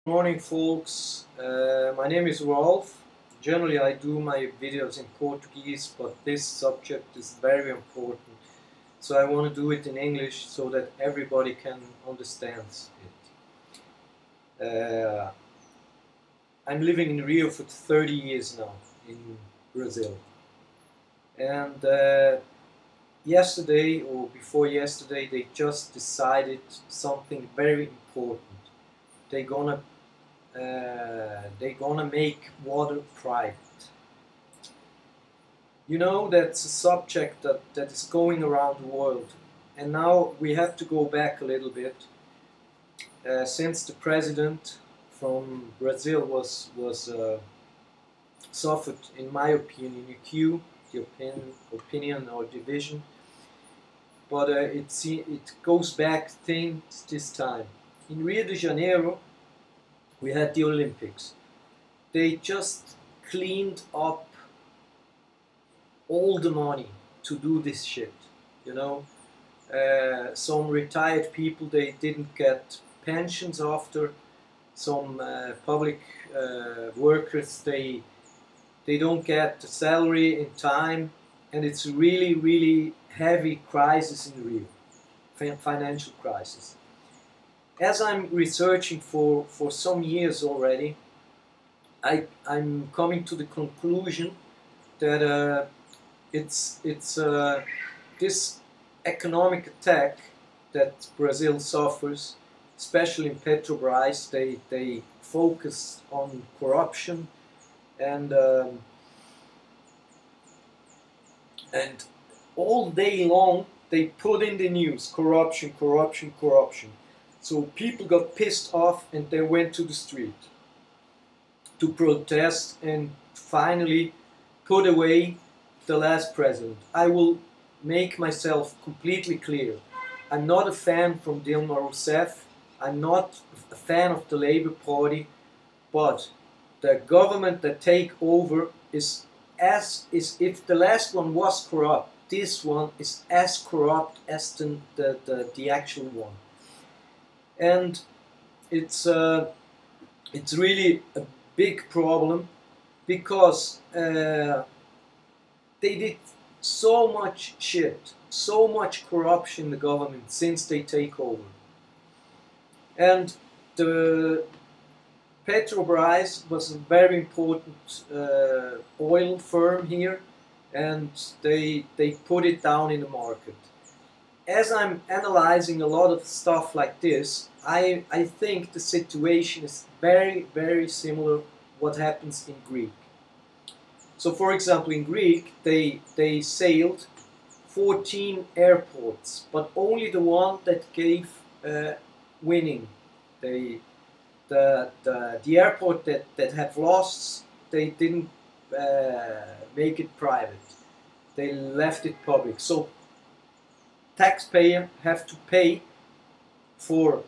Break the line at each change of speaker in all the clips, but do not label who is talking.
Morning folks, my name is Rolf. Generally I do my videos in Portuguese, but this subject is very important, so I want to do it in English so that everybody can understand it. I'm living in Rio for 30 years now, in Brazil, and yesterday or before yesterday they just decided something very important. They're gonna make water private. You know, that's a subject that is going around the world. And now we have to go back a little bit. Since the president from Brazil was suffered, in my opinion, a coup, the opinion or division. But it goes back things this time. In Rio de Janeiro, we had the Olympics. They just cleaned up all the money to do this shit, you know. Some retired people, they didn't get pensions after. Some public workers, they don't get the salary in time, and it's a really heavy crisis in Rio, financial crisis. As I'm researching for some years already, I'm coming to the conclusion that it's this economic attack that Brazil suffers, especially in Petrobras. They focus on corruption and all day long they put in the news corruption, corruption, corruption. So people got pissed off and they went to the street to protest and finally put away the last president. I will make myself completely clear. I'm not a fan from Dilma Rousseff. I'm not a fan of the Labour Party, but the government that take over is if the last one was corrupt, this one is as corrupt as the actual one. And it's really a big problem because they did so much shit, so much corruption in the government since they take over. And the Petrobras was a very important oil firm here, and they put it down in the market. As I'm analyzing a lot of stuff like this, I think the situation is very similar what happens in Greek. So for example, in Greek, they sailed 14 airports, but only the one that gave winning. The airport that have lost, they didn't make it private. They left it public. So taxpayer have to pay for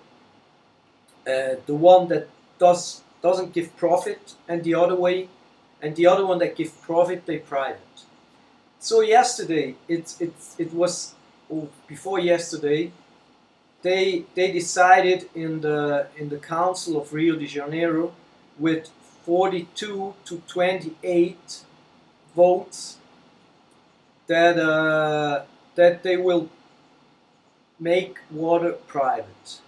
the one that doesn't give profit, and the other one that gives profit, they private. So yesterday, it was before yesterday, they decided in the Council of Rio de Janeiro with 42 to 28 votes that they will make water private.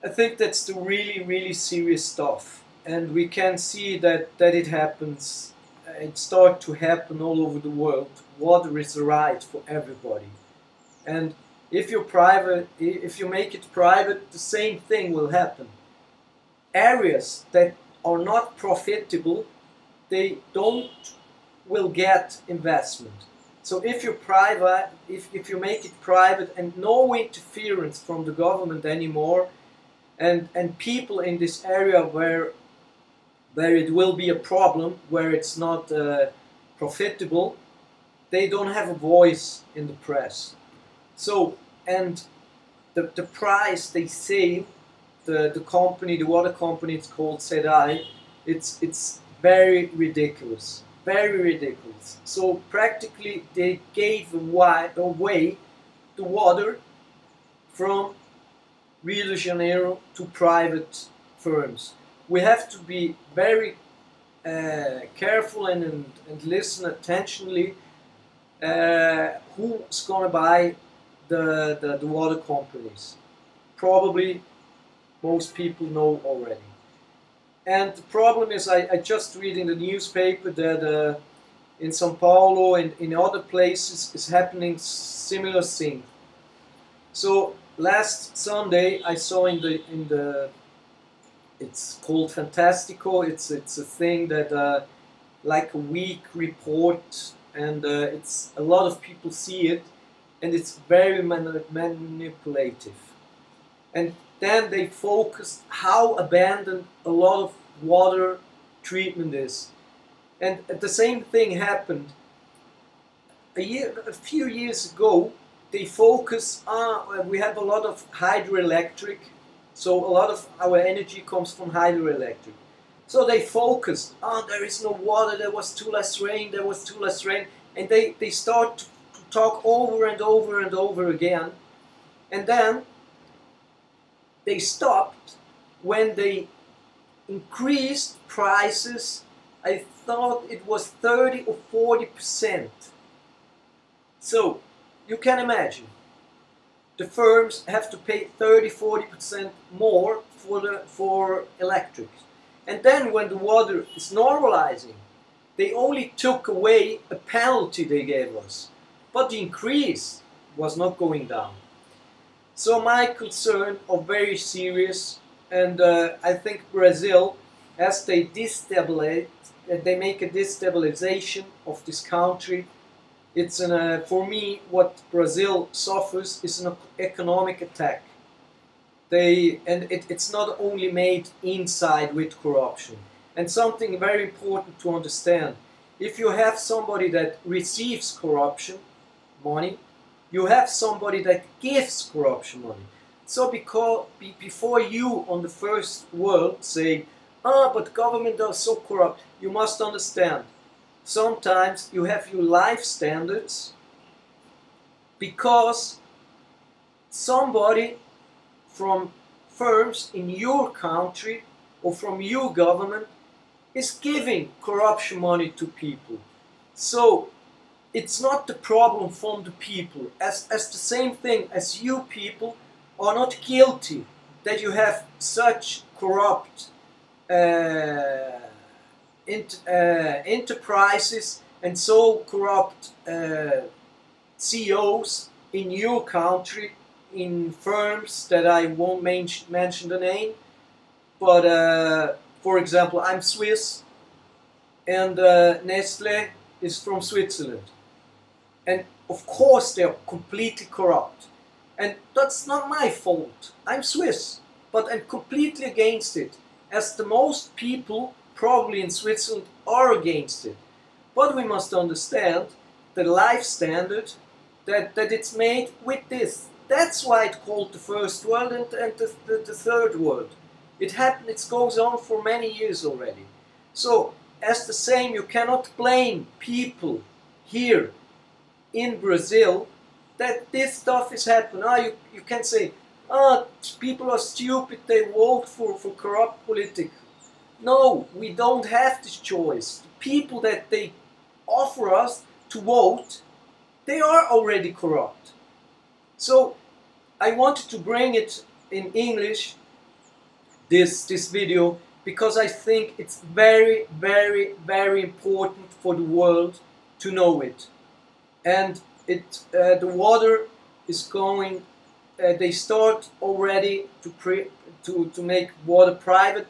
I think that's the really serious stuff, and we can see that it happens. It starts to happen all over the world. Water is a right for everybody, and if you make it private, the same thing will happen. Areas that are not profitable, they will get investment. So if you make it private and no interference from the government anymore, and people in this area where it will be a problem, where it's not profitable, they don't have a voice in the press. So, and the price they say, the water company, it's called SEDAI, it's very ridiculous. Very ridiculous. So practically they gave away the water from Rio de Janeiro to private firms. We have to be very careful and listen attentionally who's going to buy the water companies. Probably most people know already. And the problem is, I just read in the newspaper that in São Paulo and in other places is happening similar thing. So last Sunday I saw in the it's called Fantastico. It's a thing that like a week report, and it's a lot of people see it, and it's very manipulative. And then they focused how abandoned a lot of water treatment is. And the same thing happened a few years ago. They focus on, we have a lot of hydroelectric, so a lot of our energy comes from hydroelectric. So they focused, there is no water, there was too less rain, there was too less rain, and they start to talk over and over and over again. And then they stopped when they increased prices. I thought it was 30 or 40%. So you can imagine the firms have to pay 30-40% more for electric. And then when the water is normalizing, they only took away a penalty they gave us, but the increase was not going down. So my concerns are very serious, and I think Brazil, as they destabilize, they make a destabilization of this country. It's for me, what Brazil suffers is an economic attack. It's not only made inside with corruption. And something very important to understand: if you have somebody that receives corruption money, you have somebody that gives corruption money. So before you on the first world say, but government are so corrupt, you must understand, sometimes you have your life standards because somebody from firms in your country or from your government is giving corruption money to people. So it's not the problem from the people, as the same thing as you people are not guilty that you have such corrupt enterprises and so corrupt CEOs in your country, in firms that I won't mention the name, but for example, I'm Swiss, and Nestle is from Switzerland, and of course they're completely corrupt, and that's not my fault. I'm Swiss, but I'm completely against it, as the most people probably in Switzerland are against it. But we must understand the life standard that it's made with this. That's why it's called the first world and the third world. It happened, it goes on for many years already. So, as the same, you cannot blame people here in Brazil that this stuff is happening. You can say, people are stupid, they vote for corrupt politics. No, we don't have this choice. The people that they offer us to vote, they are already corrupt. So I wanted to bring it in English, this video, because I think it's very, very, very important for the world to know it. And the water is going. They start already to make water private.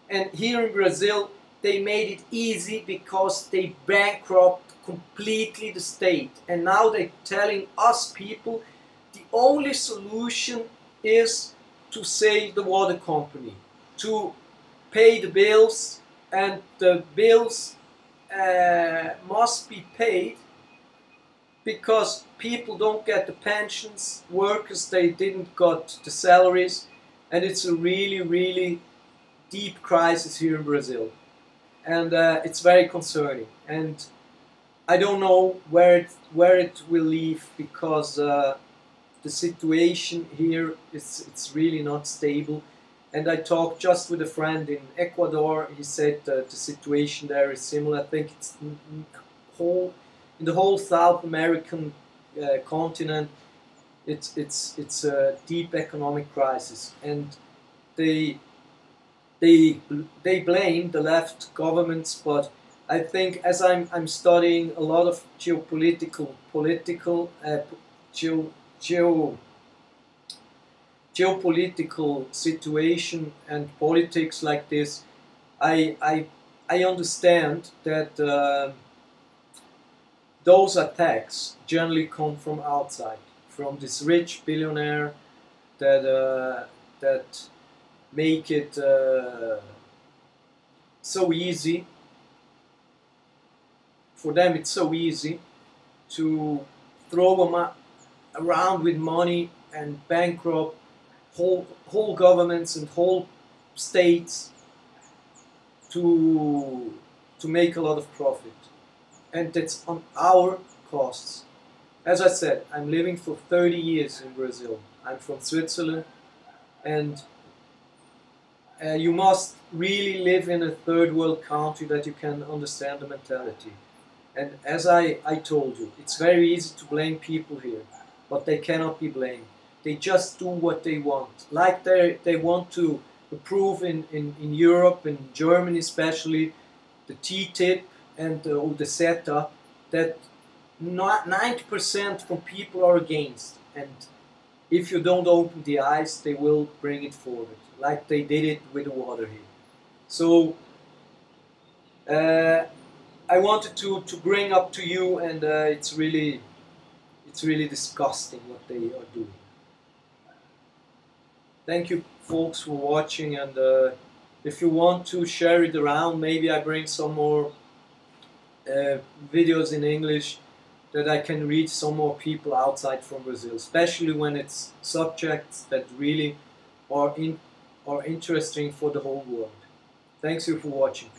And here in Brazil, they made it easy because they bankrupt completely the state. And now they're telling us people the only solution is to save the water company, to pay the bills, and the bills must be paid because people don't get the pensions, workers, they didn't got the salaries, and it's a really, really deep crisis here in Brazil, and it's very concerning. And I don't know where it will lead, because the situation here is it's really not stable. And I talked just with a friend in Ecuador. He said that the situation there is similar. I think it's in the whole South American continent. It's a deep economic crisis, and they they blame the left governments. But I think as I'm studying a lot of geo, geopolitical situation and politics like this, I understand that those attacks generally come from outside, from this rich billionaire that make it so easy for them. It's so easy to throw them around with money and bankrupt whole governments and whole states to make a lot of profit, and that's on our costs. As I said, I'm living for 30 years in Brazil. I'm from Switzerland, and you must really live in a third world country that you can understand the mentality. And as I told you, it's very easy to blame people here, but they cannot be blamed. They just do what they want. Like they want to approve in Europe, in Germany especially, the TTIP and the CETA, that 90% from people are against. And if you don't open the eyes, they will bring it forward, like they did it with the water here. So I wanted to bring up to you, and it's really disgusting what they are doing. Thank you folks for watching, and if you want to share it around, maybe I bring some more videos in English that I can reach some more people outside from Brazil, especially when it's subjects that really are interesting for the whole world. Thanks you for watching.